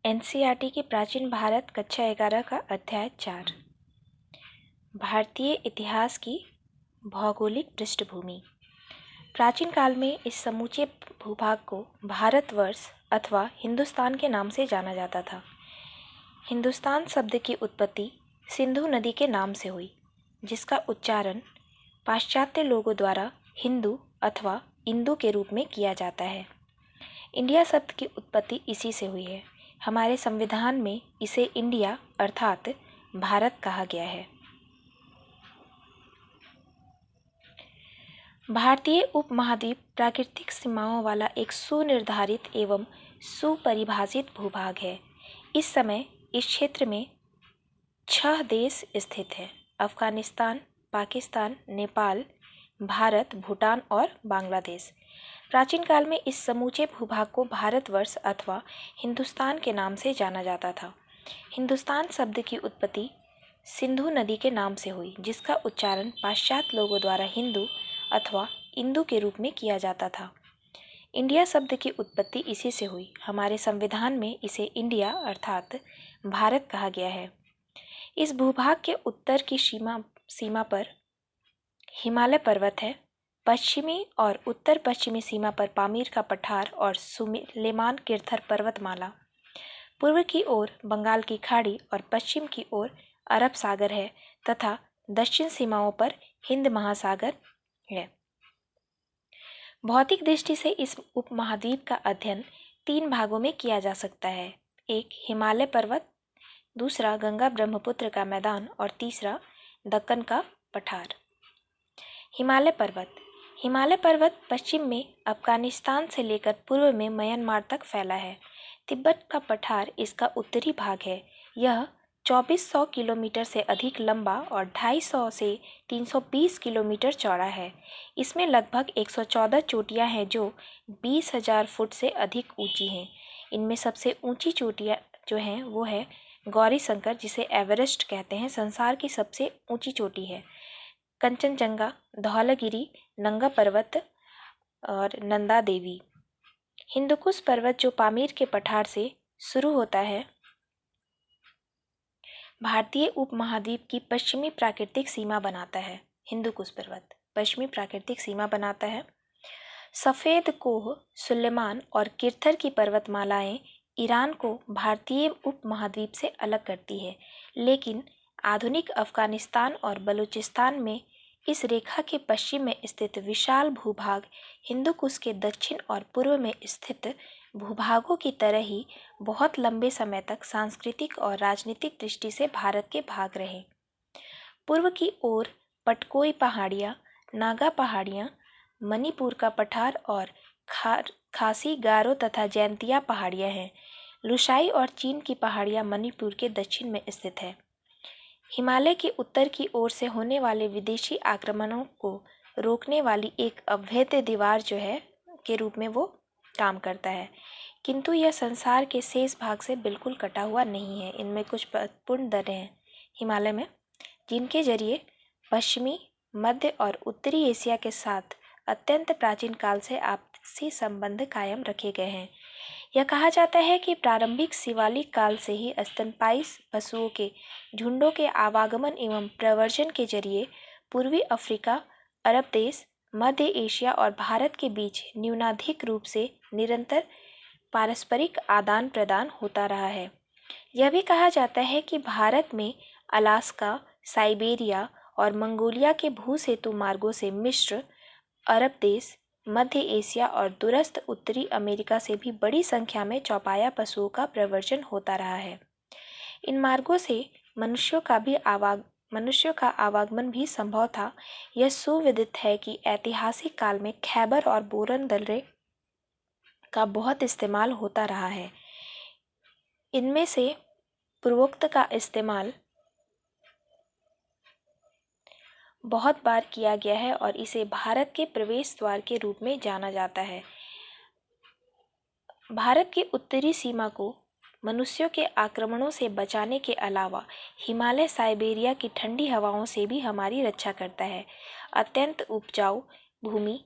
NCERT की प्राचीन भारत कक्षा 11 का अध्याय 4 भारतीय इतिहास की भौगोलिक पृष्ठभूमि। प्राचीन काल में इस समूचे भूभाग को भारतवर्ष अथवा हिंदुस्तान के नाम से जाना जाता था। हिंदुस्तान शब्द की उत्पत्ति सिंधु नदी के नाम से हुई, जिसका उच्चारण पाश्चात्य लोगों द्वारा हिंदू अथवा इंदु के रूप में किया जाता है। इंडिया शब्द की उत्पत्ति इसी से हुई है। हमारे संविधान में इसे इंडिया अर्थात भारत कहा गया है। भारतीय उपमहाद्वीप प्राकृतिक सीमाओं वाला एक सुनिर्धारित एवं सुपरिभाषित भूभाग है। इस समय इस क्षेत्र में 6 देश स्थित हैं: अफगानिस्तान, पाकिस्तान, नेपाल, भारत, भूटान और बांग्लादेश। प्राचीन काल में इस समूचे भूभाग को भारतवर्ष अथवा हिंदुस्तान के नाम से जाना जाता था। हिंदुस्तान शब्द की उत्पत्ति सिंधु नदी के नाम से हुई, जिसका उच्चारण पाश्चात्य लोगों द्वारा हिंदू अथवा इंदु के रूप में किया जाता था। इंडिया शब्द की उत्पत्ति इसी से हुई। हमारे संविधान में इसे इंडिया अर्थात भारत कहा गया है। इस भूभाग के उत्तर की सीमा पर हिमालय पर्वत है। पश्चिमी और उत्तर पश्चिमी सीमा पर पामीर का पठार और सुलेमान किर्थर पर्वतमाला, पूर्व की ओर बंगाल की खाड़ी और पश्चिम की ओर अरब सागर है तथा दक्षिण सीमाओं पर हिंद महासागर है। भौतिक दृष्टि से इस उपमहाद्वीप का अध्ययन 3 भागों में किया जा सकता है। एक हिमालय पर्वत, दूसरा गंगा ब्रह्मपुत्र का मैदान और तीसरा दक्कन का पठार। हिमालय पर्वत पश्चिम में अफगानिस्तान से लेकर पूर्व में म्यांमार तक फैला है। तिब्बत का पठार इसका उत्तरी भाग है। यह 2400 किलोमीटर से अधिक लंबा और 250 से 320 किलोमीटर चौड़ा है। इसमें लगभग 114 चोटियां हैं जो 20,000 फुट से अधिक ऊंची हैं। इनमें सबसे ऊंची चोटियां जो हैं वो है गौरी शंकर, जिसे एवरेस्ट कहते हैं, संसार की सबसे ऊंची चोटी है। कंचनजंगा, धौलागिरी, नंगा पर्वत और नंदा देवी। हिंदुकुश पर्वत जो पामीर के पठार से शुरू होता है, भारतीय उपमहाद्वीप की पश्चिमी प्राकृतिक सीमा बनाता है। हिंदुकुश पर्वत पश्चिमी प्राकृतिक सीमा बनाता है। सफ़ेद कोह, सुलेमान और किर्थर की पर्वतमालाएं ईरान को भारतीय उपमहाद्वीप से अलग करती है, लेकिन आधुनिक अफगानिस्तान और बलूचिस्तान में इस रेखा के पश्चिम में स्थित विशाल भूभाग हिंदुकुश के दक्षिण और पूर्व में स्थित भूभागों की तरह ही बहुत लंबे समय तक सांस्कृतिक और राजनीतिक दृष्टि से भारत के भाग रहे। पूर्व की ओर पटकोई पहाड़ियाँ, नागा पहाड़ियाँ, मणिपुर का पठार और खासी, गारो तथा जैंतिया पहाड़ियाँ हैं। लुसाई और चीन की पहाड़ियाँ मणिपुर के दक्षिण में स्थित है। हिमालय के उत्तर की ओर से होने वाले विदेशी आक्रमणों को रोकने वाली एक अभेद्य दीवार जो है के रूप में वो काम करता है, किंतु यह संसार के शेष भाग से बिल्कुल कटा हुआ नहीं है। इनमें कुछ महत्वपूर्ण दर्रे हैं हिमालय में, जिनके जरिए पश्चिमी, मध्य और उत्तरी एशिया के साथ अत्यंत प्राचीन काल से आपसी संबंध कायम रखे गए हैं। यह कहा जाता है कि प्रारंभिक शिवालिक काल से ही स्तनपायी पशुओं के झुंडों के आवागमन एवं प्रव्रजन के जरिए पूर्वी अफ्रीका, अरब देश, मध्य एशिया और भारत के बीच न्यूनाधिक रूप से निरंतर पारस्परिक आदान प्रदान होता रहा है। यह भी कहा जाता है कि भारत में अलास्का, साइबेरिया और मंगोलिया के भूसेतु मार्गों से मिस्र, अरब देश, मध्य एशिया और दूरस्थ उत्तरी अमेरिका से भी बड़ी संख्या में चौपाया पशुओं का प्रव्रजन होता रहा है। इन मार्गों से मनुष्यों का आवागमन भी संभव था। यह सुविदित है कि ऐतिहासिक काल में खैबर और बोरन दर्रे का बहुत इस्तेमाल होता रहा है। इनमें से पूर्वोक्त का इस्तेमाल बहुत बार किया गया है और इसे भारत के प्रवेश द्वार के रूप में जाना जाता है। भारत की उत्तरी सीमा को मनुष्यों के आक्रमणों से बचाने के अलावा हिमालय साइबेरिया की ठंडी हवाओं से भी हमारी रक्षा करता है। अत्यंत उपजाऊ भूमि,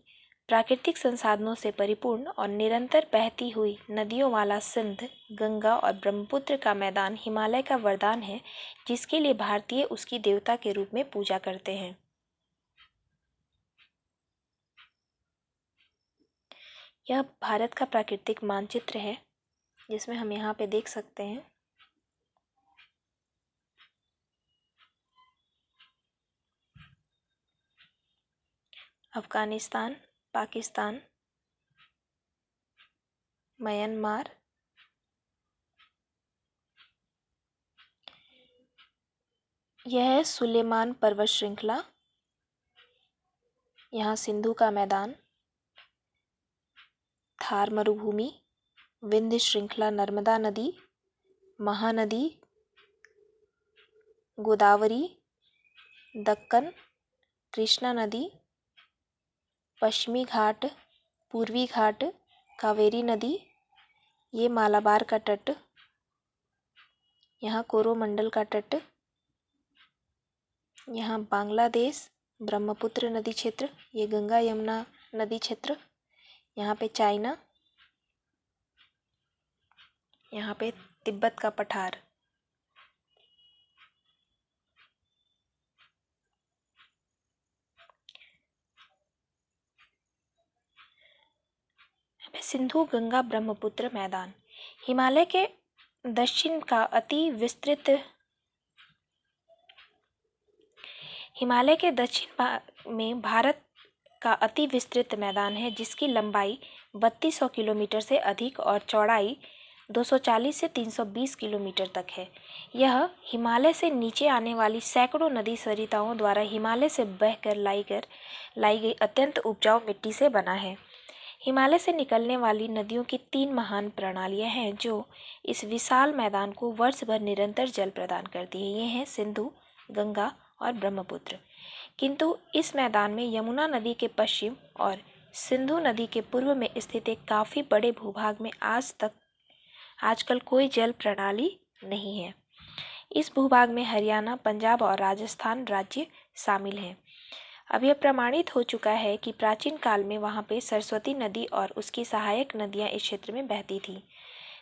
प्राकृतिक संसाधनों से परिपूर्ण और निरंतर बहती हुई नदियों वाला सिंध, गंगा और ब्रह्मपुत्र का मैदान हिमालय का वरदान है, जिसके लिए भारतीय उसकी देवता के रूप में पूजा करते हैं। यह भारत का प्राकृतिक मानचित्र है, जिसमें हम यहाँ पे देख सकते हैं अफगानिस्तान, पाकिस्तान, म्यांमार, यह है सुलेमान पर्वत श्रृंखला, यहाँ सिंधु का मैदान, थार मरुभूमि, विंध्य श्रृंखला, नर्मदा नदी, महानदी, गोदावरी, दक्कन, कृष्णा नदी, पश्चिमी घाट, पूर्वी घाट, कावेरी नदी, ये मालाबार का तट, यहाँ कोरोमंडल का तट, यहाँ बांग्लादेश, ब्रह्मपुत्र नदी क्षेत्र, ये गंगा यमुना नदी क्षेत्र, यहाँ पे चाइना, यहाँ पे तिब्बत का पठार। सिंधु गंगा ब्रह्मपुत्र मैदान हिमालय के दक्षिण का अति विस्तृत हिमालय के दक्षिण भाग में भारत का अति विस्तृत मैदान है, जिसकी लंबाई 3200 किलोमीटर से अधिक और चौड़ाई 240 से 320 किलोमीटर तक है। यह हिमालय से नीचे आने वाली सैकड़ों नदी सरिताओं द्वारा हिमालय से बहकर लाई गई अत्यंत उपजाऊ मिट्टी से बना है। हिमालय से निकलने वाली नदियों की 3 महान प्रणालियां हैं, जो इस विशाल मैदान को वर्ष भर निरंतर जल प्रदान करती है। ये हैं सिंधु, गंगा और ब्रह्मपुत्र। किंतु इस मैदान में यमुना नदी के पश्चिम और सिंधु नदी के पूर्व में स्थित एक काफ़ी बड़े भूभाग में आजकल कोई जल प्रणाली नहीं है। इस भूभाग में हरियाणा, पंजाब और राजस्थान राज्य शामिल हैं। अब यह प्रमाणित हो चुका है कि प्राचीन काल में वहाँ पे सरस्वती नदी और उसकी सहायक नदियाँ इस क्षेत्र में बहती थी।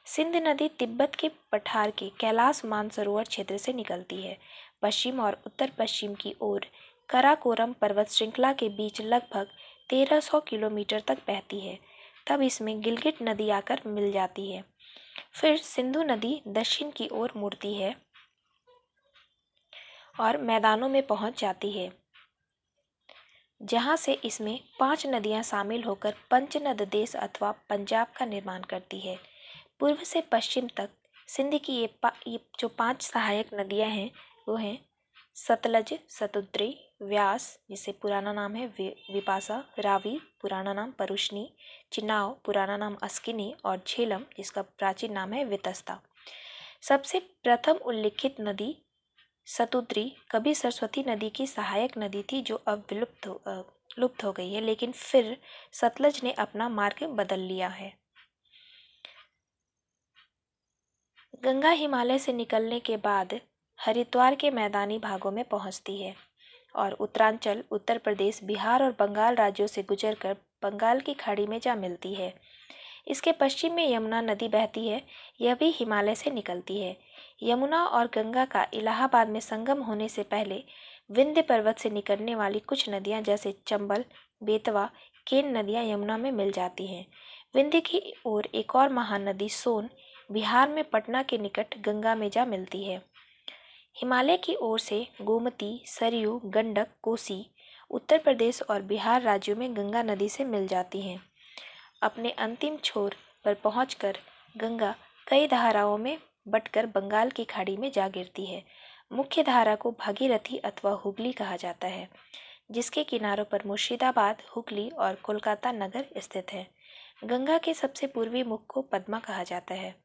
सिंध नदी तिब्बत के पठार के कैलाश मानसरोवर क्षेत्र से निकलती है। पश्चिम और उत्तर पश्चिम की ओर कराकोरम पर्वत श्रृंखला के बीच लगभग 1300 किलोमीटर तक बहती है। तब इसमें गिलगिट नदी आकर मिल जाती है। फिर सिंधु नदी दक्षिण की ओर मुड़ती है और मैदानों में पहुंच जाती है, जहां से इसमें 5 नदियां शामिल होकर पंचनद देश अथवा पंजाब का निर्माण करती है। पूर्व से पश्चिम तक सिंध की ये जो 5 सहायक नदियां हैं वो हैं सतलज, सतुद्री, व्यास जिसे पुराना नाम है विपासा, रावी पुराना नाम परुष्णी, चिनाव पुराना नाम अस्किनी और झेलम जिसका प्राचीन नाम है वितस्ता। सबसे प्रथम उल्लिखित नदी सतुद्री कभी सरस्वती नदी की सहायक नदी थी, जो अब लुप्त हो गई है, लेकिन फिर सतलज ने अपना मार्ग बदल लिया है। गंगा हिमालय से निकलने के बाद हरिद्वार के मैदानी भागों में पहुंचती है और उत्तरांचल, उत्तर प्रदेश, बिहार और बंगाल राज्यों से गुजरकर बंगाल की खाड़ी में जा मिलती है। इसके पश्चिम में यमुना नदी बहती है, यह भी हिमालय से निकलती है। यमुना और गंगा का इलाहाबाद में संगम होने से पहले विंध्य पर्वत से निकलने वाली कुछ नदियां जैसे चंबल, बेतवा, केन नदियां यमुना में मिल जाती हैं। विंध्य की ओर एक और महान नदी सोन बिहार में पटना के निकट गंगा में जा मिलती है। हिमालय की ओर से गोमती, सरयू, गंडक, कोसी उत्तर प्रदेश और बिहार राज्यों में गंगा नदी से मिल जाती हैं। अपने अंतिम छोर पर पहुंचकर गंगा कई धाराओं में बटकर बंगाल की खाड़ी में जा गिरती है। मुख्य धारा को भागीरथी अथवा हुगली कहा जाता है, जिसके किनारों पर मुर्शिदाबाद, हुगली और कोलकाता नगर स्थित है। गंगा के सबसे पूर्वी मुख को पद्मा कहा जाता है।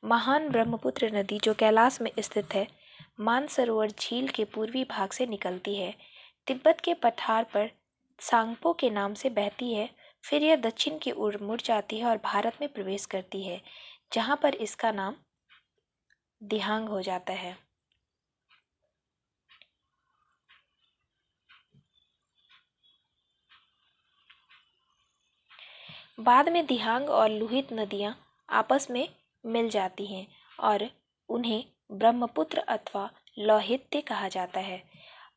महान ब्रह्मपुत्र नदी जो कैलाश में स्थित है, मानसरोवर झील के पूर्वी भाग से निकलती है। तिब्बत के पठार पर सांगपो के नाम से बहती है। फिर यह दक्षिण की ओर मुड़ जाती है और भारत में प्रवेश करती है, जहां पर इसका नाम दिहांग हो जाता है। बाद में दिहांग और लुहित नदियाँ आपस में मिल जाती हैं और उन्हें ब्रह्मपुत्र अथवा लौहित्य कहा जाता है।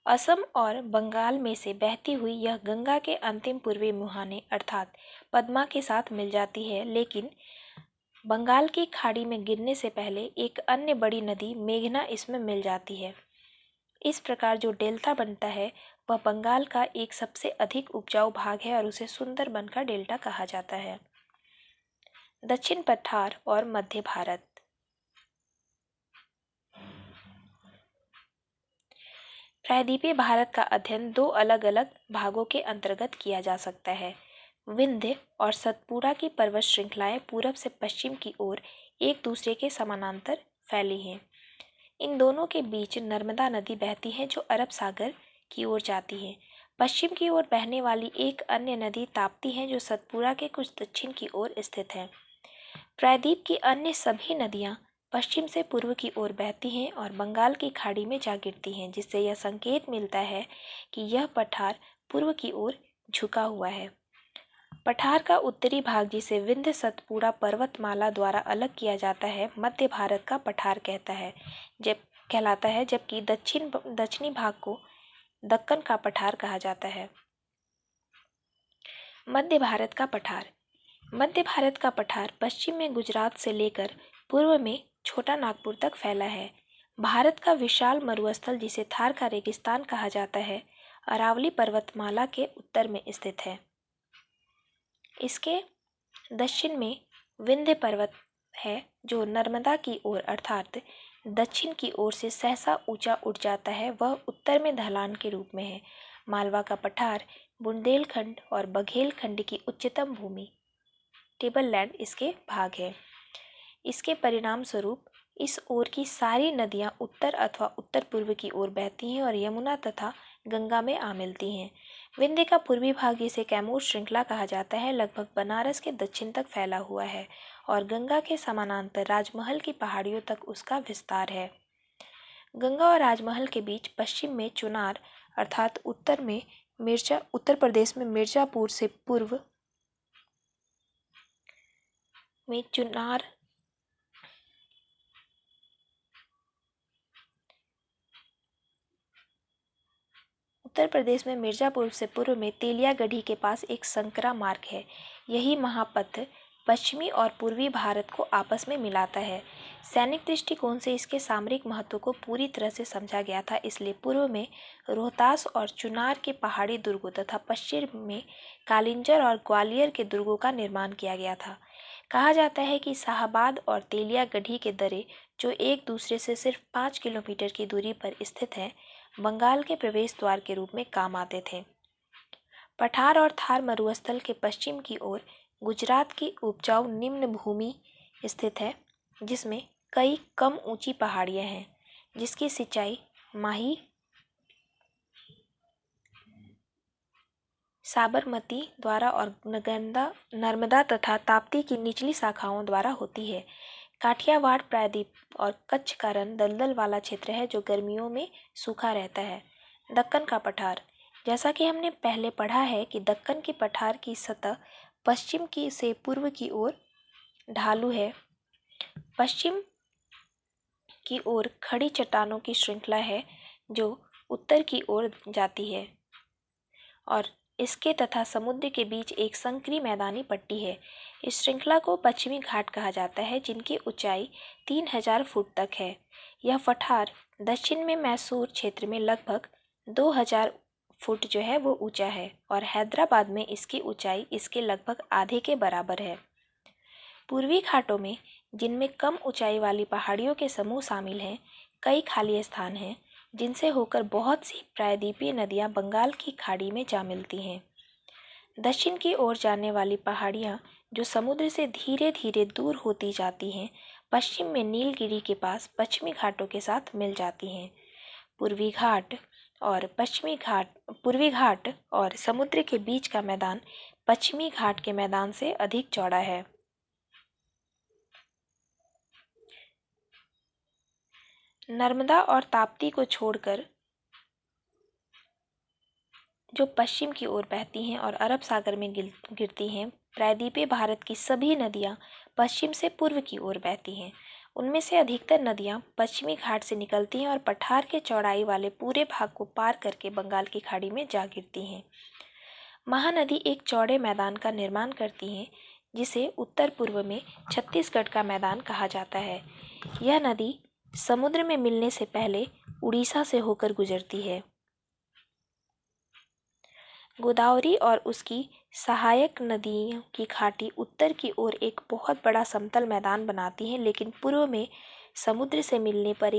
असम और बंगाल में से बहती हुई यह गंगा के अंतिम पूर्वी मुहाने अर्थात पद्मा के साथ मिल जाती है, लेकिन बंगाल की खाड़ी में गिरने से पहले एक अन्य बड़ी नदी मेघना इसमें मिल जाती है। इस प्रकार जो डेल्टा बनता है वह बंगाल का एक सबसे अधिक उपजाऊ भाग है और उसे सुंदरबन का डेल्टा कहा जाता है। दक्षिण पठार और मध्य भारत। प्रायद्वीपीय भारत का अध्ययन दो अलग अलग भागों के अंतर्गत किया जा सकता है। विंध्य और सतपुड़ा की पर्वत श्रृंखलाएं पूरब से पश्चिम की ओर एक दूसरे के समानांतर फैली हैं। इन दोनों के बीच नर्मदा नदी बहती है जो अरब सागर की ओर जाती है। पश्चिम की ओर बहने वाली एक अन्य नदी ताप्ती है जो सतपुड़ा के कुछ दक्षिण की ओर स्थित है। प्रायद्वीप की अन्य सभी नदियां पश्चिम से पूर्व की ओर बहती हैं और बंगाल की खाड़ी में जा गिरती हैं, जिससे यह संकेत मिलता है कि यह पठार पूर्व की ओर झुका हुआ है। पठार का उत्तरी भाग, जिसे विंध्य सतपुड़ा पर्वतमाला द्वारा अलग किया जाता है, मध्य भारत का पठार कहलाता है, जबकि दक्षिणी भाग को दक्कन का पठार कहा जाता है। मध्य भारत का पठार। मध्य भारत का पठार पश्चिम में गुजरात से लेकर पूर्व में छोटा नागपुर तक फैला है। भारत का विशाल मरुस्थल, जिसे थार का रेगिस्तान कहा जाता है, अरावली पर्वतमाला के उत्तर में स्थित है। इसके दक्षिण में विंध्य पर्वत है जो नर्मदा की ओर अर्थात दक्षिण की ओर से सहसा ऊंचा उठ जाता है। वह उत्तर में ढलान के रूप में है। मालवा का पठार बुंदेलखंड और बघेलखंड की उच्चतम भूमि टेबल लैंड इसके भाग है। इसके परिणाम स्वरूप इस ओर की सारी नदियां उत्तर अथवा उत्तर पूर्व की ओर बहती हैं और यमुना तथा गंगा में आ मिलती हैं। विंध्य का पूर्वी भाग, जिसे कैमूर श्रृंखला कहा जाता है, लगभग बनारस के दक्षिण तक फैला हुआ है और गंगा के समानांतर राजमहल की पहाड़ियों तक उसका विस्तार है। गंगा और राजमहल के बीच पश्चिम में चुनार अर्थात उत्तर प्रदेश में मिर्जापुर से पूर्व में चुनार उत्तर प्रदेश में मिर्जापुर से पूर्व में तेलियागढ़ी के पास एक संकरा मार्ग है। यही महापथ पश्चिमी और पूर्वी भारत को आपस में मिलाता है। सैनिक दृष्टिकोण से इसके सामरिक महत्व को पूरी तरह से समझा गया था, इसलिए पूर्व में रोहतास और चुनार के पहाड़ी दुर्गों तथा पश्चिम में कालिंजर और ग्वालियर के दुर्गों का निर्माण किया गया था। कहा जाता है कि शाहाबाद और तेलियागढ़ी के दर्रे, जो एक दूसरे से सिर्फ 5 किलोमीटर की दूरी पर स्थित हैं, बंगाल के प्रवेश द्वार के रूप में काम आते थे। पठार और थार मरुस्थल के पश्चिम की ओर गुजरात की उपजाऊ निम्न भूमि स्थित है, जिसमें कई कम ऊंची पहाड़ियां हैं, जिसकी सिंचाई माही, साबरमती द्वारा और नर्मदा तथा ताप्ती की निचली शाखाओं द्वारा होती है। काठियावाड़ प्रायद्वीप और कच्छ का रण दलदल वाला क्षेत्र है जो गर्मियों में सूखा रहता है। दक्कन का पठार। जैसा कि हमने पहले पढ़ा है कि दक्कन की पठार की सतह पश्चिम की से पूर्व की ओर ढालू है। पश्चिम की ओर खड़ी चट्टानों की श्रृंखला है जो उत्तर की ओर जाती है और इसके तथा समुद्र के बीच एक संकरी मैदानी पट्टी है। इस श्रृंखला को पश्चिमी घाट कहा जाता है, जिनकी ऊंचाई 3000 फुट तक है। यह पठार दक्षिण में मैसूर क्षेत्र में लगभग 2000 फुट जो है वो ऊंचा है और हैदराबाद में इसकी ऊंचाई इसके लगभग आधे के बराबर है। पूर्वी घाटों में, जिनमें कम ऊंचाई वाली पहाड़ियों के समूह शामिल हैं, कई खाली स्थान हैं जिनसे होकर बहुत सी प्रायद्वीपीय नदियां बंगाल की खाड़ी में जा मिलती हैं। दक्षिण की ओर जाने वाली पहाड़ियां, जो समुद्र से धीरे धीरे दूर होती जाती हैं, पश्चिम में नीलगिरी के पास पश्चिमी घाटों के साथ मिल जाती हैं। पूर्वी घाट और समुद्र के बीच का मैदान पश्चिमी घाट के मैदान से अधिक चौड़ा है। नर्मदा और ताप्ती को छोड़कर जो पश्चिम की ओर बहती हैं और अरब सागर में गिरती हैं। प्रायद्वीपीय भारत की सभी नदियाँ पश्चिम से पूर्व की ओर बहती हैं। उनमें से अधिकतर नदियाँ पश्चिमी घाट से निकलती हैं और पठार के चौड़ाई वाले पूरे भाग को पार करके बंगाल की खाड़ी में जा गिरती हैं। महानदी एक चौड़े मैदान का निर्माण करती हैं, जिसे उत्तर पूर्व में छत्तीसगढ़ का मैदान कहा जाता है। यह नदी समुद्र में मिलने से पहले उड़ीसा से होकर गुजरती है। गोदावरी और उसकी सहायक नदियों की घाटी उत्तर की ओर एक बहुत बड़ा समतल मैदान बनाती हैं, लेकिन पूर्व में समुद्र से मिलने पर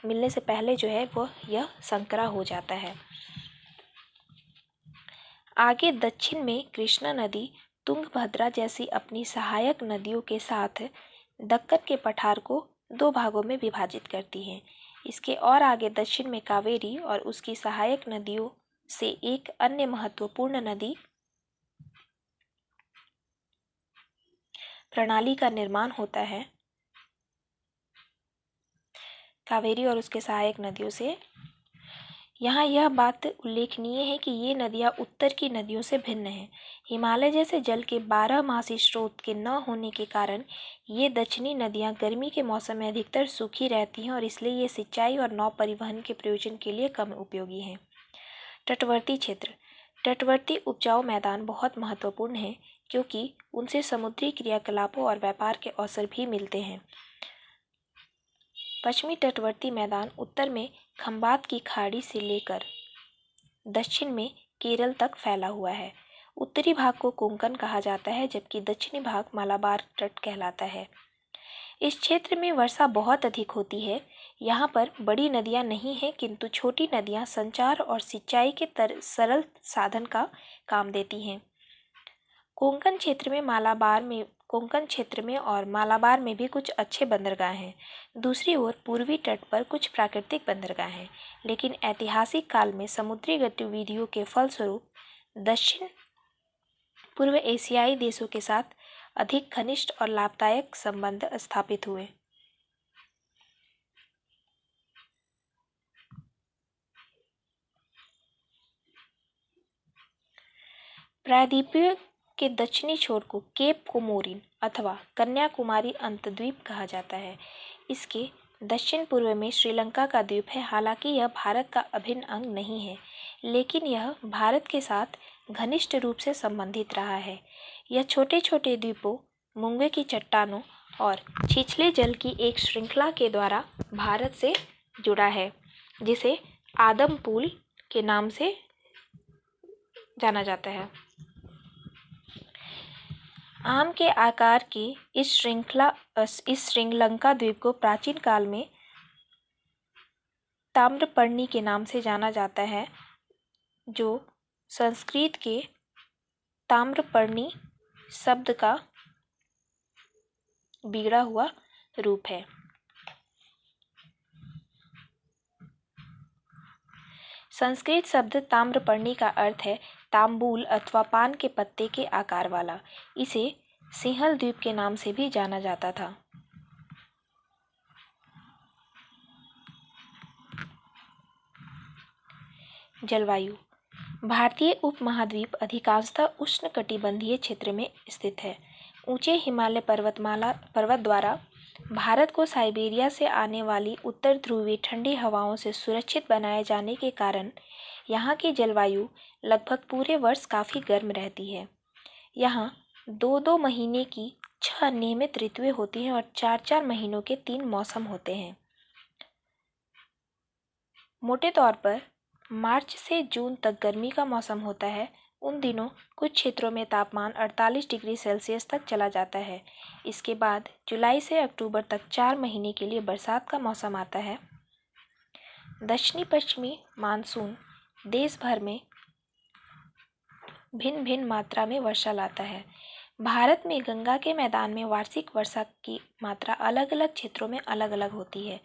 मिलने से पहले जो है यह संकरा हो जाता है। आगे दक्षिण में कृष्णा नदी तुंगभद्रा जैसी अपनी सहायक नदियों के साथ दक्कन के पठार को दो भागों में विभाजित करती है। इसके और आगे दक्षिण में कावेरी और उसकी सहायक नदियों से एक अन्य महत्वपूर्ण नदी प्रणाली का निर्माण होता है। कावेरी और उसके सहायक नदियों से यहाँ यह बात उल्लेखनीय है कि ये नदियाँ उत्तर की नदियों से भिन्न हैं। हिमालय जैसे जल के 12 मासी स्रोत के न होने के कारण ये दक्षिणी नदियाँ गर्मी के मौसम में अधिकतर सूखी रहती हैं और इसलिए ये सिंचाई और नौ परिवहन के प्रयोजन के लिए कम उपयोगी हैं। तटवर्ती क्षेत्र। तटवर्ती उपजाऊ मैदान बहुत महत्वपूर्ण हैं, क्योंकि उनसे समुद्री क्रियाकलापों और व्यापार के अवसर भी मिलते हैं। पश्चिमी तटवर्ती मैदान उत्तर में खंबात की खाड़ी से लेकर दक्षिण में केरल तक फैला हुआ है। उत्तरी भाग को कोंकण कहा जाता है, जबकि दक्षिणी भाग मालाबार तट कहलाता है। इस क्षेत्र में वर्षा बहुत अधिक होती है। यहाँ पर बड़ी नदियाँ नहीं हैं, किंतु छोटी नदियाँ संचार और सिंचाई के सरल साधन का काम देती हैं। कोंकण क्षेत्र में और मालाबार में भी कुछ अच्छे बंदरगाह हैं। दूसरी ओर पूर्वी तट पर कुछ प्राकृतिक बंदरगाह हैं, लेकिन ऐतिहासिक काल में समुद्री गतिविधियों के फलस्वरूप दक्षिण पूर्व एशियाई देशों के साथ अधिक घनिष्ठ और लाभदायक संबंध स्थापित हुए। प्रायद्वीपीय के दक्षिणी छोर को केप कोमोरिन अथवा कन्याकुमारी अंतद्वीप कहा जाता है। इसके दक्षिण पूर्व में श्रीलंका का द्वीप है। हालांकि यह भारत का अभिन्न अंग नहीं है, लेकिन यह भारत के साथ घनिष्ठ रूप से संबंधित रहा है। यह छोटे छोटे द्वीपों, मूंगे की चट्टानों और छिछले जल की एक श्रृंखला के द्वारा भारत से जुड़ा है, जिसे आदम पूल के नाम से जाना जाता है। आम के आकार की इस श्रीलंका द्वीप को प्राचीन काल में ताम्रपर्णी के नाम से जाना जाता है, जो संस्कृत के ताम्रपर्णी शब्द का बिगड़ा हुआ रूप है। संस्कृत शब्द ताम्रपर्णी का अर्थ है तांबूल अथवा पान के पत्ते के आकार वाला। इसे सिंहल द्वीप के नाम से भी जाना जाता था। जलवायु। भारतीय उपमहाद्वीप अधिकांशतः उष्णकटिबंधीय क्षेत्र में स्थित है। ऊंचे हिमालय पर्वत द्वारा भारत को साइबेरिया से आने वाली उत्तर ध्रुवीय ठंडी हवाओं से सुरक्षित बनाए जाने के कारण यहाँ की जलवायु लगभग पूरे वर्ष काफ़ी गर्म रहती है। यहाँ 2-2 महीने की 6 नियमित ऋतुएं होती हैं और 4-4 महीनों के 3 मौसम होते हैं। मोटे तौर पर मार्च से जून तक गर्मी का मौसम होता है। उन दिनों कुछ क्षेत्रों में तापमान 48 डिग्री सेल्सियस तक चला जाता है। इसके बाद जुलाई से अक्टूबर तक 4 महीने के लिए बरसात का मौसम आता है। दक्षिणी पश्चिमी मानसून देश भर में भिन्न भिन्न मात्रा में वर्षा लाता है। भारत में गंगा के मैदान में वार्षिक वर्षा की मात्रा अलग अलग क्षेत्रों में अलग अलग होती है।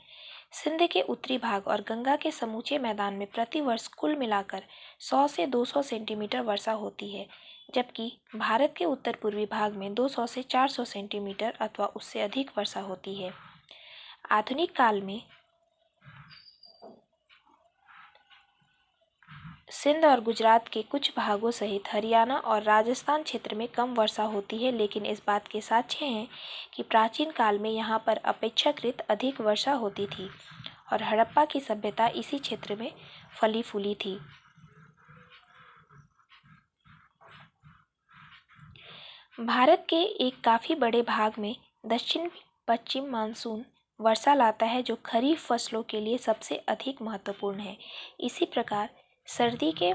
सिंध के उत्तरी भाग और गंगा के समूचे मैदान में प्रति वर्ष कुल मिलाकर 100 से 200 सेंटीमीटर वर्षा होती है, जबकि भारत के उत्तर पूर्वी भाग में 200 से 400 सेंटीमीटर अथवा उससे अधिक वर्षा होती है। आधुनिक काल में सिंध और गुजरात के कुछ भागों सहित हरियाणा और राजस्थान क्षेत्र में कम वर्षा होती है, लेकिन इस बात के साक्ष्य हैं कि प्राचीन काल में यहाँ पर अपेक्षाकृत अधिक वर्षा होती थी और हड़प्पा की सभ्यता इसी क्षेत्र में फली फूली थी। भारत के एक काफ़ी बड़े भाग में दक्षिण पश्चिम मानसून वर्षा लाता है, जो खरीफ फसलों के लिए सबसे अधिक महत्वपूर्ण है। इसी प्रकार सर्दी के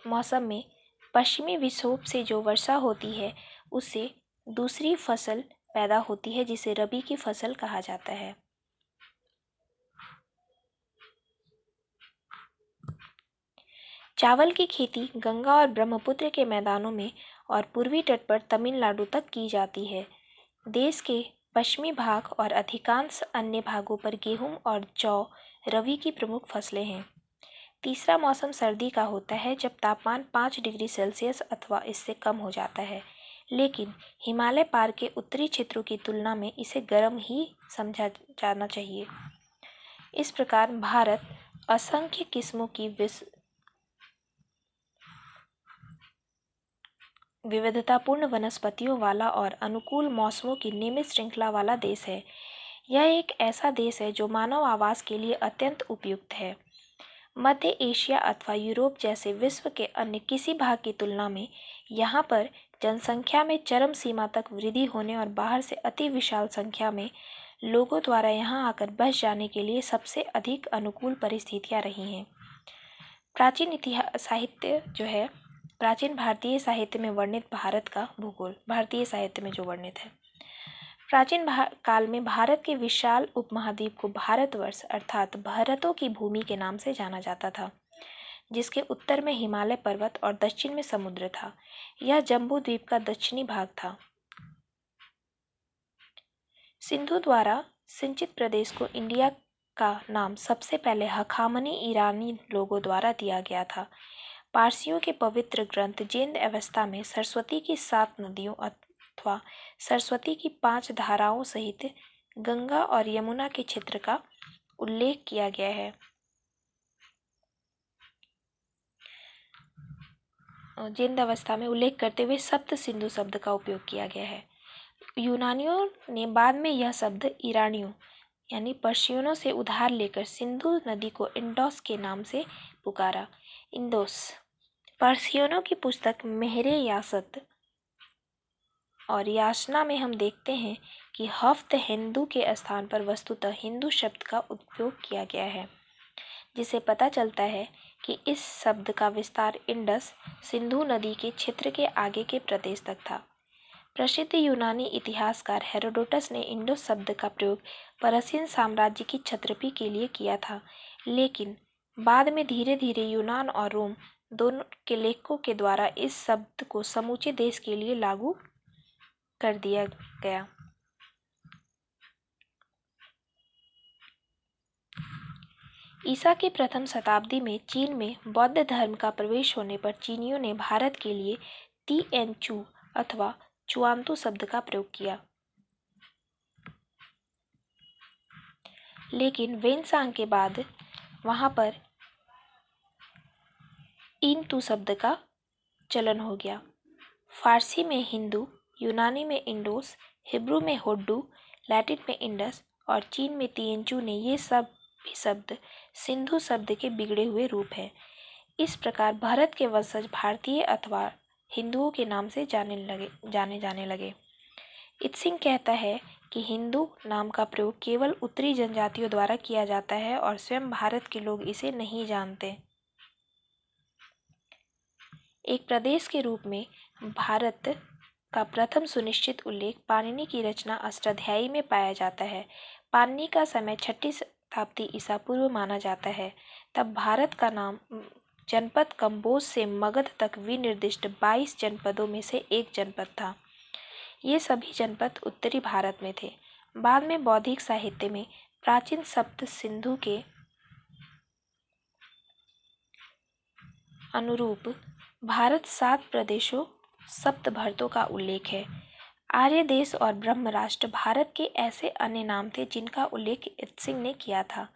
मौसम में पश्चिमी विक्षोभ से जो वर्षा होती है उससे दूसरी फसल पैदा होती है, जिसे रबी की फसल कहा जाता है। चावल की खेती गंगा और ब्रह्मपुत्र के मैदानों में और पूर्वी तट पर तमिलनाडु तक की जाती है। देश के पश्चिमी भाग और अधिकांश अन्य भागों पर गेहूं और जौ रबी की प्रमुख फसलें हैं। तीसरा मौसम सर्दी का होता है, जब तापमान 5 डिग्री सेल्सियस अथवा इससे कम हो जाता है, लेकिन हिमालय पार के उत्तरी क्षेत्रों की तुलना में इसे गर्म ही समझा जाना चाहिए। इस प्रकार भारत असंख्य किस्मों की विविधतापूर्ण वनस्पतियों वाला और अनुकूल मौसमों की नियमित श्रृंखला वाला देश है। यह एक ऐसा देश है जो मानव आवास के लिए अत्यंत उपयुक्त है। मध्य एशिया अथवा यूरोप जैसे विश्व के अन्य किसी भाग की तुलना में यहाँ पर जनसंख्या में चरम सीमा तक वृद्धि होने और बाहर से अति विशाल संख्या में लोगों द्वारा यहाँ आकर बस जाने के लिए सबसे अधिक अनुकूल परिस्थितियाँ रही हैं। प्राचीन इतिहास साहित्य जो है, प्राचीन भारतीय साहित्य में वर्णित भारत का भूगोल, भारतीय साहित्य में जो वर्णित है, प्राचीन काल में भारत के विशाल उपमहाद्वीप को भारतवर्ष अर्थात भारतों की भूमि के नाम से जाना जाता था, जिसके उत्तर में हिमालय पर्वत और दक्षिण में समुद्र था। यह जम्बू द्वीप का दक्षिणी भाग था। सिंधु द्वारा सिंचित प्रदेश को इंडिया का नाम सबसे पहले हखामनी ईरानी लोगों द्वारा दिया गया था। पारसियों के पवित्र ग्रंथ जिंद अवस्था में सरस्वती की 7 नदियों अथवा सरस्वती की 5 धाराओं सहित गंगा और यमुना के क्षेत्र का उल्लेख किया गया है। जिंद अवस्था में उल्लेख करते हुए सप्त सिंधु शब्द का उपयोग किया गया है। यूनानियों ने बाद में यह शब्द ईरानियों यानी पर्शियनों से उधार लेकर सिंधु नदी को इंडोस के नाम से पुकारा। इंडोस। पर्शियनों की पुस्तक मेहरे यासत और यासना में हम देखते हैं कि हफ्त हिंदू के स्थान पर वस्तुतः हिंदू शब्द का उपयोग किया गया है, जिसे पता चलता है कि इस शब्द का विस्तार इंडस सिंधु नदी के क्षेत्र के आगे के प्रदेश तक था। प्रसिद्ध यूनानी इतिहासकार हेरोडोटस ने इंडोस शब्द का प्रयोग परसियन साम्राज्य की क्षत्रपी के लिए किया था, लेकिन बाद में धीरे धीरे यूनान और रोम दोनों के लेखकों के द्वारा इस शब्द को समूचे देश के लिए लागू कर दिया गया। ईसा की प्रथम शताब्दी में चीन में बौद्ध धर्म का प्रवेश होने पर चीनियों ने भारत के लिए तिएनचू अथवा चुआंतू शब्द का प्रयोग किया, लेकिन वेनसांग के बाद वहां पर इंतू शब्द का चलन हो गया। फारसी में हिंदू, यूनानी में इंडोस, हिब्रू में होड्डू, लैटिन में इंडस और चीन में तिएनचू ने ये सब भी शब्द सिंधु शब्द के बिगड़े हुए रूप हैं। इस प्रकार भारत के वंशज भारतीय अथवा हिंदुओं के नाम से जाने जाने लगे। इत्सिंग कहता है कि हिंदू नाम का प्रयोग केवल उत्तरी जनजातियों द्वारा किया जाता है और स्वयं भारत के लोग इसे नहीं जानते। एक प्रदेश के रूप में भारत का प्रथम सुनिश्चित उल्लेख पाणिनि की रचना अष्टाध्यायी में पाया जाता है। पाणिनि का समय 6ठी शताब्दी ईसा पूर्व माना जाता है। तब भारत का नाम जनपद कंबोज से मगध तक विनिर्दिष्ट 22 जनपदों में से एक जनपद था। ये सभी जनपद उत्तरी भारत में थे। बाद में बौद्धिक साहित्य में प्राचीन सप्त सिंधु के अनुरूप भारत 7 प्रदेशों सप्त भरतों का उल्लेख है। आर्य देश और ब्रह्म राष्ट्र भारत के ऐसे अन्य नाम थे जिनका उल्लेख इत्सिंग ने किया था।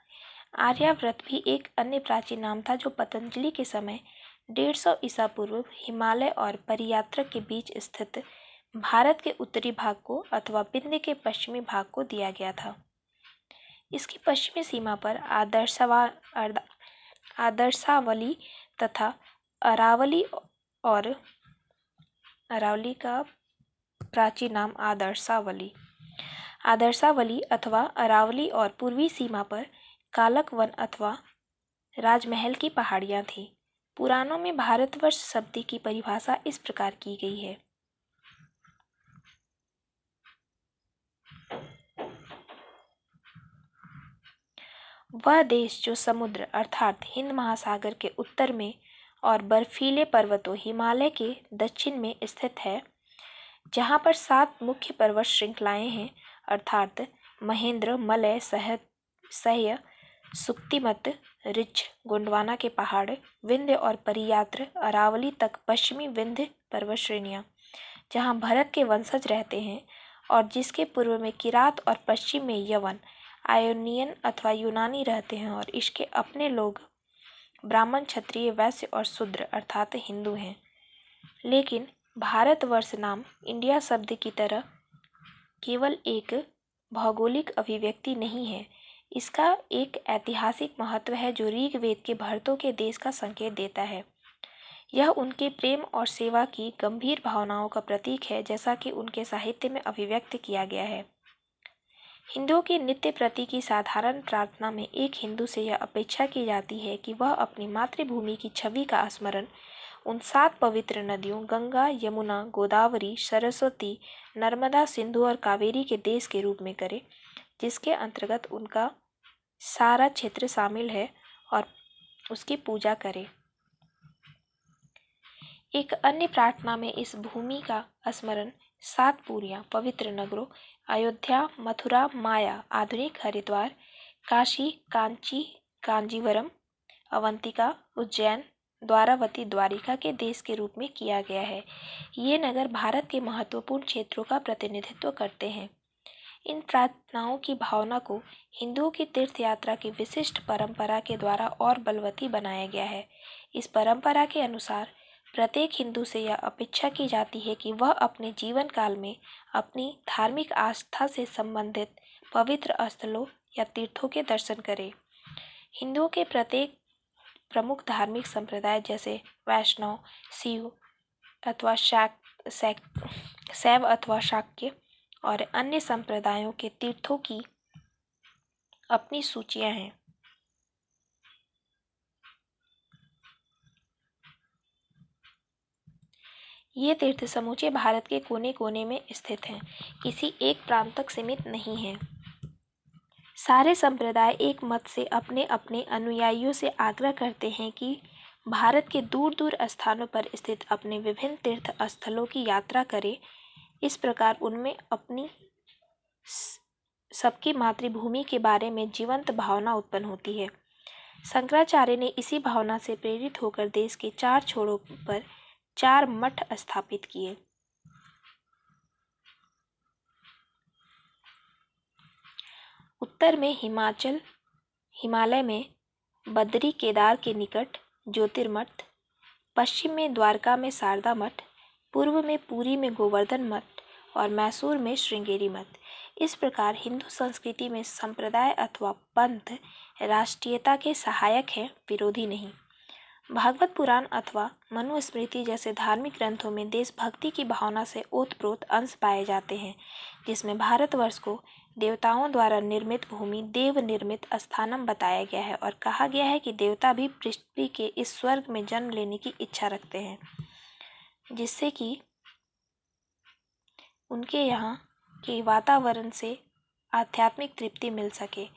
आर्यावर्त भी एक अन्य प्राचीन नाम था जो पतंजलि के समय 150 ईसा पूर्व हिमालय और परियात्रक के बीच स्थित भारत के उत्तरी भाग को अथवा विंध्य के पश्चिमी भाग को दिया गया था। इसकी पश्चिमी सीमा पर आदर्शावली तथा अरावली और अरावली का प्राचीन नाम आदर्शावली अथवा अरावली और पूर्वी सीमा पर कालक वन अथवा राजमहल की पहाड़ियां थी। पुराणों में भारतवर्ष शब्द की परिभाषा इस प्रकार की गई है। वह देश जो समुद्र अर्थात हिंद महासागर के उत्तर में और बर्फीले पर्वतों हिमालय के दक्षिण में स्थित है, जहाँ पर 7 मुख्य पर्वत श्रृंखलाएं हैं अर्थात महेंद्र, मलय, सह्य, सुक्तिमत, ऋच्छ, गोंडवाना के पहाड़, विंध्य और परियात्र, अरावली तक पश्चिमी विंध्य पर्वत श्रेणियाँ, जहाँ भरत के वंशज रहते हैं और जिसके पूर्व में किरात और पश्चिम में यवन, आयोनियन अथवा यूनानी रहते हैं और इसके अपने लोग ब्राह्मण, क्षत्रिय, वैश्य और शूद्र अर्थात हिंदू हैं। लेकिन भारतवर्ष नाम इंडिया शब्द की तरह केवल एक भौगोलिक अभिव्यक्ति नहीं है, इसका एक ऐतिहासिक महत्व है जो ऋग्वेद के भरतों के देश का संकेत देता है। यह उनके प्रेम और सेवा की गंभीर भावनाओं का प्रतीक है, जैसा कि उनके साहित्य में अभिव्यक्त किया गया है। हिंदुओं की नित्य प्रति की साधारण प्रार्थना में एक हिंदू से यह अपेक्षा की जाती है कि वह अपनी मातृभूमि की छवि का स्मरण उन 7 पवित्र नदियों गंगा, यमुना, गोदावरी, सरस्वती, नर्मदा, सिंधु और कावेरी के देश के रूप में करे, जिसके अंतर्गत उनका सारा क्षेत्र शामिल है, और उसकी पूजा करे। एक अन्य प्रार्थना में इस भूमि का स्मरण 7 पुरियां पवित्र नगरों अयोध्या, मथुरा, माया आधुनिक हरिद्वार, काशी, कांची, कांजीवरम, अवंतिका, उज्जैन, द्वारावती, द्वारिका के देश के रूप में किया गया है। ये नगर भारत के महत्वपूर्ण क्षेत्रों का प्रतिनिधित्व करते हैं। इन प्रार्थनाओं की भावना को हिंदुओं की तीर्थ यात्रा की विशिष्ट परंपरा के द्वारा और बलवती बनाया गया है। इस परंपरा के अनुसार प्रत्येक हिंदू से यह अपेक्षा की जाती है कि वह अपने जीवन काल में अपनी धार्मिक आस्था से संबंधित पवित्र स्थलों या तीर्थों के दर्शन करे। हिंदुओं के प्रत्येक प्रमुख धार्मिक संप्रदाय जैसे वैष्णव, शिव अथवा शैव अथवा शाक्य और अन्य संप्रदायों के तीर्थों की अपनी सूचियां हैं। ये तीर्थ समूचे भारत के कोने कोने में स्थित हैं, किसी एक प्रांत तक सीमित नहीं हैं। सारे संप्रदाय एक मत से अपने अपने अनुयायियों से आग्रह करते हैं कि भारत के दूर दूर स्थानों पर स्थित अपने विभिन्न तीर्थ स्थलों की यात्रा करें। इस प्रकार उनमें अपनी सबकी मातृभूमि के बारे में जीवंत भावना उत्पन्न होती है। शंकराचार्य ने इसी भावना से प्रेरित होकर देश के 4 छोरों पर 4 मठ स्थापित किए। उत्तर में हिमालय में बद्री केदार के निकट ज्योतिर्मठ, पश्चिम में द्वारका में शारदा मठ, पूर्व में पुरी में गोवर्धन मठ और मैसूर में श्रृंगेरी मठ। इस प्रकार हिंदू संस्कृति में संप्रदाय अथवा पंथ राष्ट्रीयता के सहायक हैं, विरोधी नहीं। भागवत पुराण अथवा मनुस्मृति जैसे धार्मिक ग्रंथों में देशभक्ति की भावना से ओतप्रोत अंश पाए जाते हैं, जिसमें भारतवर्ष को देवताओं द्वारा निर्मित भूमि, देव निर्मित स्थानम बताया गया है और कहा गया है कि देवता भी पृथ्वी के इस स्वर्ग में जन्म लेने की इच्छा रखते हैं, जिससे कि उनके यहाँ के वातावरण से आध्यात्मिक तृप्ति मिल सके।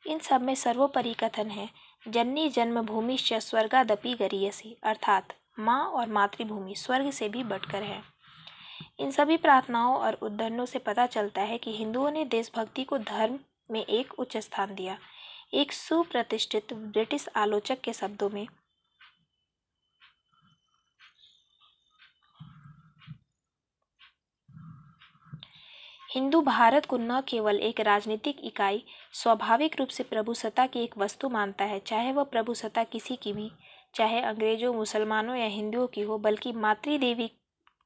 इन सब में सर्वोपरि कथन है, जननी जन्मभूमिश्च स्वर्गादपि गरीयसी, अर्थात माँ और मातृभूमि स्वर्ग से भी बढ़कर है। इन सभी प्रार्थनाओं और उद्धरणों से पता चलता है कि हिंदुओं ने देशभक्ति को धर्म में एक उच्च स्थान दिया। एक सुप्रतिष्ठित ब्रिटिश आलोचक के शब्दों में, हिंदू भारत को न केवल एक राजनीतिक इकाई, स्वाभाविक रूप से प्रभुसत्ता की एक वस्तु मानता है, चाहे वह प्रभुसत्ता किसी की भी, चाहे अंग्रेजों, मुसलमानों या हिंदुओं की हो, बल्कि मातृदेवी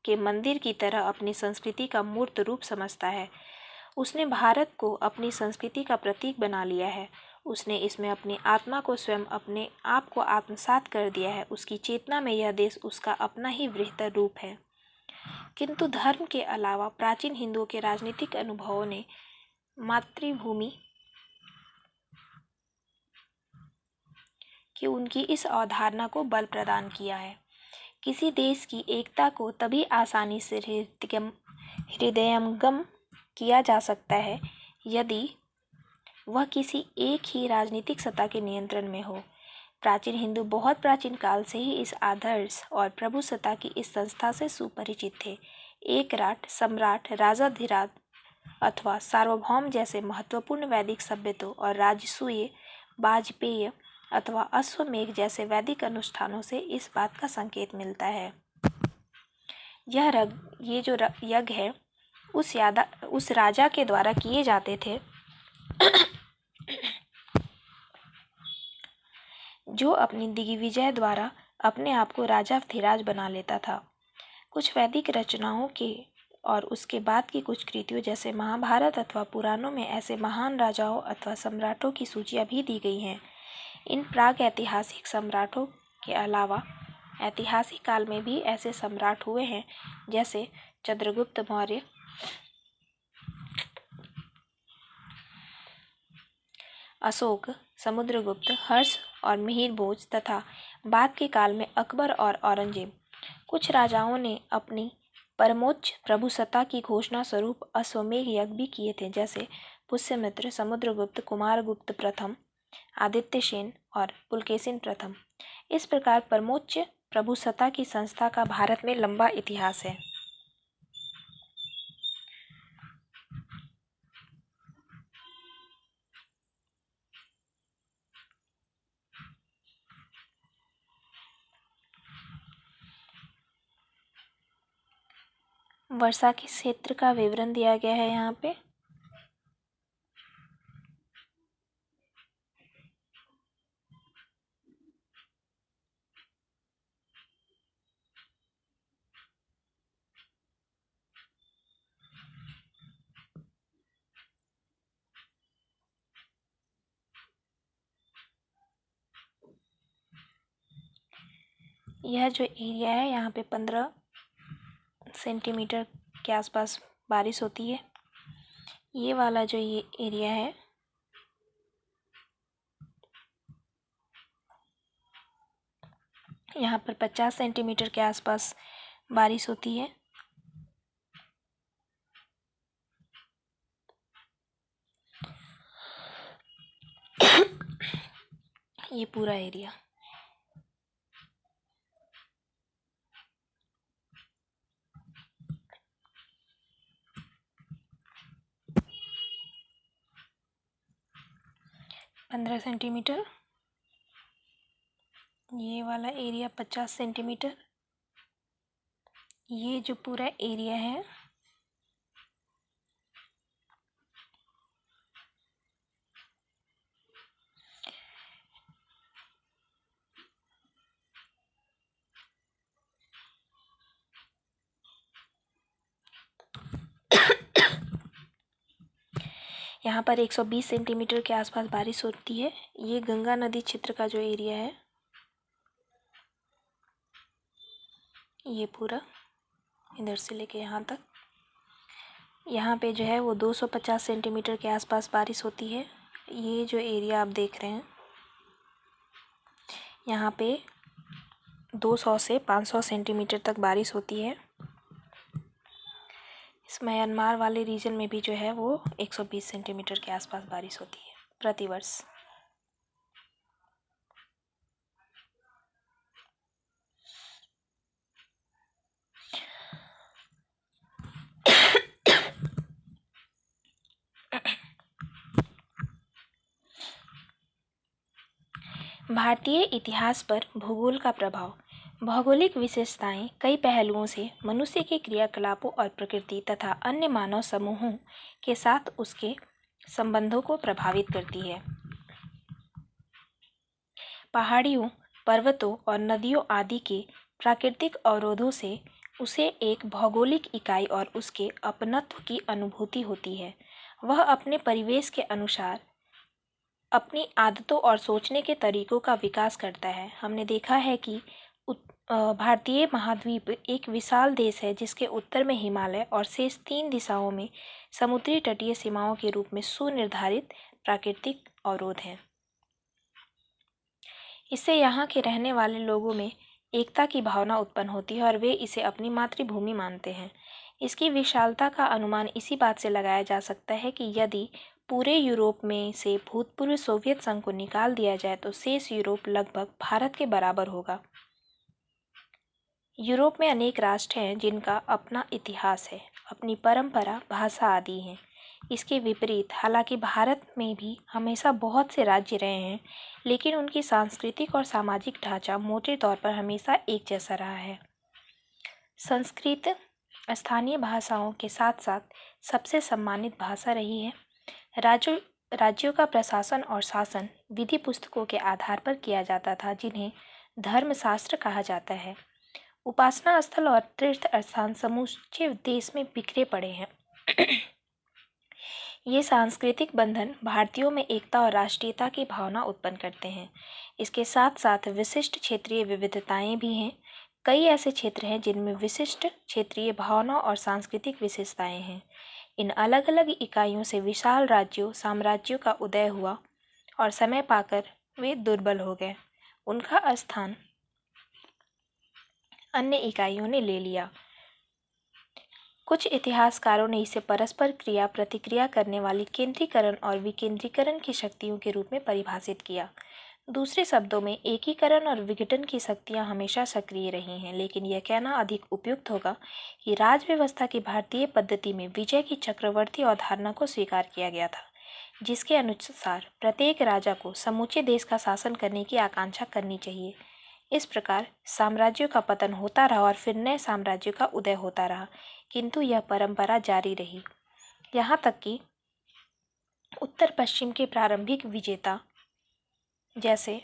के मंदिर की तरह अपनी संस्कृति का मूर्त रूप समझता है। उसने भारत को अपनी संस्कृति का प्रतीक बना लिया है। उसने इसमें अपनी आत्मा को, स्वयं अपने आप को आत्मसात कर दिया है। उसकी चेतना में यह देश उसका अपना ही वृहत्तर रूप है। किंतु धर्म के अलावा प्राचीन हिंदुओं के राजनीतिक अनुभवों ने मातृभूमि की उनकी इस अवधारणा को बल प्रदान किया है। किसी देश की एकता को तभी आसानी से हृदयंगम किया जा सकता है यदि वह किसी एक ही राजनीतिक सत्ता के नियंत्रण में हो। प्राचीन हिंदू बहुत प्राचीन काल से ही इस आदर्श और प्रभुसत्ता की इस संस्था से सुपरिचित थे। एक राट, सम्राट, राजाधिराज अथवा सार्वभौम जैसे महत्वपूर्ण वैदिक सभ्यताओं और राजसूय, वाजपेय अथवा अश्वमेध जैसे वैदिक अनुष्ठानों से इस बात का संकेत मिलता है। ये जो यज्ञ है उस राजा के द्वारा किए जाते थे जो अपनी दिग्विजय द्वारा अपने आप को राजाधिराज बना लेता था। कुछ वैदिक रचनाओं के और उसके बाद की कुछ कृतियों जैसे महाभारत अथवा पुराणों में ऐसे महान राजाओं अथवा सम्राटों की सूचियां भी दी गई हैं। इन प्राग ऐतिहासिक सम्राटों के अलावा ऐतिहासिक काल में भी ऐसे सम्राट हुए हैं जैसे चंद्रगुप्त मौर्य, अशोक, समुद्रगुप्त, हर्ष और मिहिर भोज तथा बाद के काल में अकबर और औरंगजेब। कुछ राजाओं ने अपनी परमोच्च प्रभुसत्ता की घोषणा स्वरूप अश्वमेध यज्ञ भी किए थे, जैसे पुष्यमित्र, समुद्रगुप्त, कुमारगुप्त प्रथम, आदित्यसेन और पुलकेशिन प्रथम। इस प्रकार परमोच्च प्रभुसत्ता की संस्था का भारत में लंबा इतिहास है। वर्षा के क्षेत्र का विवरण दिया गया है यहाँ पे। यह जो एरिया है यहाँ पे 15 सेंटीमीटर के आसपास बारिश होती है। ये वाला जो ये एरिया है यहाँ पर 50 सेंटीमीटर के आसपास बारिश होती है। ये पूरा एरिया पंद्रह सेंटीमीटर, ये वाला एरिया 50 सेंटीमीटर, ये जो पूरा एरिया है यहाँ पर 120 सेंटीमीटर के आसपास बारिश होती है। ये गंगा नदी क्षेत्र का जो एरिया है ये पूरा इधर से लेके यहाँ तक, यहाँ पे जो है वो 250 सेंटीमीटर के आसपास बारिश होती है। ये जो एरिया आप देख रहे हैं यहाँ पे 200 से 500 सेंटीमीटर तक बारिश होती है। इस म्यांमार वाले रीजन में भी जो है वो 120 सेंटीमीटर के आसपास बारिश होती है प्रतिवर्ष। भारतीय इतिहास पर भूगोल का प्रभाव। भौगोलिक विशेषताएं कई पहलुओं से मनुष्य के क्रियाकलापों और प्रकृति तथा अन्य मानव समूहों के साथ उसके संबंधों को प्रभावित करती है। पहाड़ियों, पर्वतों और नदियों आदि के प्राकृतिक अवरोधों से उसे एक भौगोलिक इकाई और उसके अपनत्व की अनुभूति होती है। वह अपने परिवेश के अनुसार अपनी आदतों और सोचने के तरीकों का विकास करता है। हमने देखा है कि भारतीय महाद्वीप एक विशाल देश है जिसके उत्तर में हिमालय और शेष 3 दिशाओं में समुद्री तटीय सीमाओं के रूप में सुनिर्धारित प्राकृतिक अवरोध हैं। इससे यहाँ के रहने वाले लोगों में एकता की भावना उत्पन्न होती है और वे इसे अपनी मातृभूमि मानते हैं। इसकी विशालता का अनुमान इसी बात से लगाया जा सकता है कि यदि पूरे यूरोप में से भूतपूर्व सोवियत संघ को निकाल दिया जाए तो शेष यूरोप लगभग भारत के बराबर होगा। यूरोप में अनेक राष्ट्र हैं जिनका अपना इतिहास है, अपनी परंपरा, भाषा आदि हैं। इसके विपरीत हालांकि भारत में भी हमेशा बहुत से राज्य रहे हैं, लेकिन उनकी सांस्कृतिक और सामाजिक ढांचा मोटे तौर पर हमेशा एक जैसा रहा है। संस्कृत स्थानीय भाषाओं के साथ साथ सबसे सम्मानित भाषा रही है। राज्यों का प्रशासन और शासन विधि पुस्तकों के आधार पर किया जाता था, जिन्हें धर्मशास्त्र कहा जाता है। उपासना स्थल और तीर्थ स्थान समूचे देश में बिखरे पड़े हैं। ये सांस्कृतिक बंधन भारतीयों में एकता और राष्ट्रीयता की भावना उत्पन्न करते हैं। इसके साथ साथ विशिष्ट क्षेत्रीय विविधताएं भी हैं। कई ऐसे क्षेत्र हैं जिनमें विशिष्ट क्षेत्रीय भावना और सांस्कृतिक विशेषताएं हैं। इन अलग अलग इकाइयों से विशाल राज्यों, साम्राज्यों का उदय हुआ और समय पाकर वे दुर्बल हो गए। उनका स्थान अन्य इकाइयों ने ले लिया। कुछ इतिहासकारों ने इसे परस्पर क्रिया प्रतिक्रिया करने वाली केंद्रीकरण और विकेंद्रीकरण की शक्तियों के रूप में परिभाषित किया। दूसरे शब्दों में एकीकरण और विघटन की शक्तियां हमेशा सक्रिय रही हैं, लेकिन यह कहना अधिक उपयुक्त होगा कि राज व्यवस्था की भारतीय पद्धति में विजय की चक्रवर्ती अवधारणा को स्वीकार किया गया था, जिसके अनुसार प्रत्येक राजा को समूचे देश का शासन करने की आकांक्षा करनी चाहिए। इस प्रकार साम्राज्यों का पतन होता रहा और फिर नए साम्राज्यों का उदय होता रहा, किंतु यह परंपरा जारी रही, यहाँ तक कि उत्तर पश्चिम के प्रारंभिक विजेता जैसे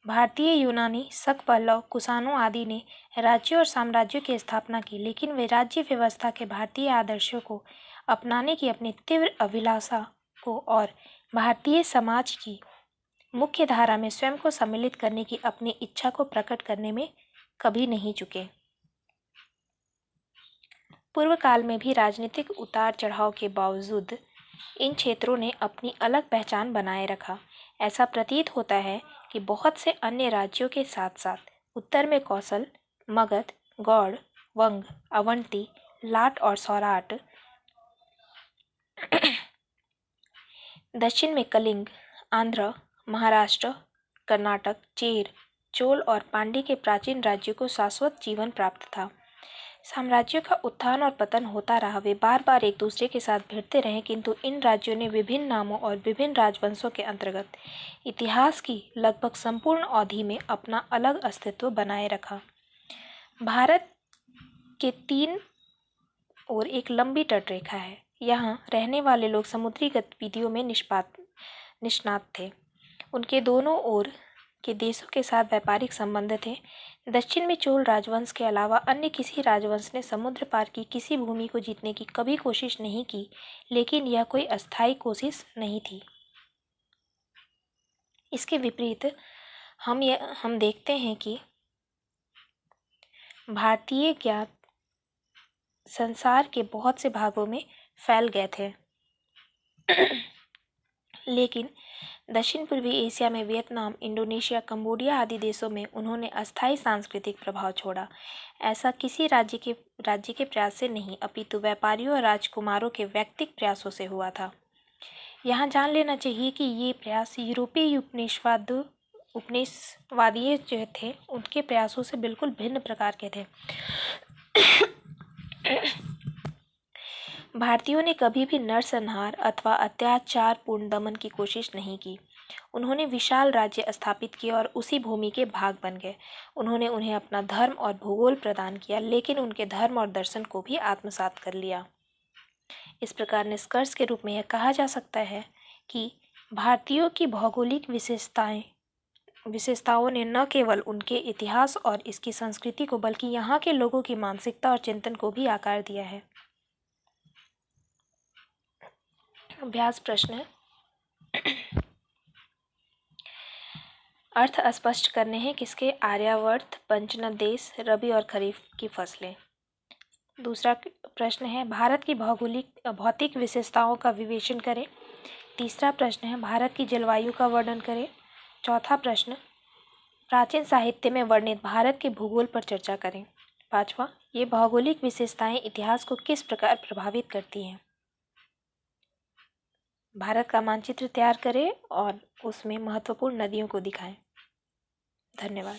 भारतीय, यूनानी, शक, पल्लव, कुषाणों आदि ने राज्यों और साम्राज्यों की स्थापना की, लेकिन वे राज्य व्यवस्था के भारतीय आदर्शों को अपनाने की अपनी तीव्र अभिलाषा को और भारतीय समाज की मुख्य धारा में स्वयं को सम्मिलित करने की अपनी इच्छा को प्रकट करने में कभी नहीं चुके। पूर्व काल में भी राजनीतिक उतार चढ़ाव के बावजूद इन क्षेत्रों ने अपनी अलग पहचान बनाए रखा। ऐसा प्रतीत होता है कि बहुत से अन्य राज्यों के साथ साथ उत्तर में कौशल, मगध, गौड़, वंग, अवंती, लाट और सौराठ, दक्षिण में कलिंग, आंध्र, महाराष्ट्र, कर्नाटक, चेर, चोल और पांड्य के प्राचीन राज्यों को शाश्वत जीवन प्राप्त था। साम्राज्यों का उत्थान और पतन होता रहा, वे बार बार एक दूसरे के साथ भिड़ते रहे, किंतु इन राज्यों ने विभिन्न नामों और विभिन्न राजवंशों के अंतर्गत इतिहास की लगभग संपूर्ण अवधि में अपना अलग अस्तित्व बनाए रखा। भारत के 3 ओर एक लंबी तटरेखा है। यहाँ रहने वाले लोग समुद्री गतिविधियों में निष्णात थे। उनके दोनों ओर के देशों के साथ व्यापारिक संबंध थे। दक्षिण में चोल राजवंश के अलावा अन्य किसी राजवंश ने समुद्र पार की किसी भूमि को जीतने की कभी कोशिश नहीं की, लेकिन यह कोई अस्थायी कोशिश नहीं थी। इसके विपरीत हम देखते हैं कि भारतीय ज्ञात संसार के बहुत से भागों में फैल गए थे, लेकिन दक्षिण पूर्वी एशिया में वियतनाम, इंडोनेशिया, कंबोडिया आदि देशों में उन्होंने अस्थायी सांस्कृतिक प्रभाव छोड़ा। ऐसा किसी राज्य के प्रयास से नहीं, अपितु व्यापारियों और राजकुमारों के व्यक्तिगत प्रयासों से हुआ था। यहाँ जान लेना चाहिए कि ये प्रयास यूरोपीय उपनिवेशवादी जो थे उनके प्रयासों से बिल्कुल भिन्न प्रकार के थे। भारतीयों ने कभी भी नरसंहार अथवा अत्याचारपूर्ण दमन की कोशिश नहीं की। उन्होंने विशाल राज्य स्थापित किए और उसी भूमि के भाग बन गए। उन्होंने उन्हें अपना धर्म और भूगोल प्रदान किया, लेकिन उनके धर्म और दर्शन को भी आत्मसात कर लिया। इस प्रकार निष्कर्ष के रूप में यह कहा जा सकता है कि भारतीयों की भौगोलिक विशेषताओं ने न केवल उनके इतिहास और इसकी संस्कृति को, बल्कि यहाँ के लोगों की मानसिकता और चिंतन को भी आकार दिया है। अभ्यास प्रश्न: अर्थ स्पष्ट करने हैं किसके? आर्यावर्त, पंचनदेश, रबी और खरीफ की फसलें। दूसरा प्रश्न है भारत की भौतिक विशेषताओं का विवेचन करें। तीसरा प्रश्न है भारत की जलवायु का वर्णन करें। चौथा प्रश्न, प्राचीन साहित्य में वर्णित भारत के भूगोल पर चर्चा करें। पांचवा, ये भौगोलिक विशेषताएं इतिहास को किस प्रकार प्रभावित करती हैं। भारत का मानचित्र तैयार करें और उसमें महत्वपूर्ण नदियों को दिखाएं। धन्यवाद।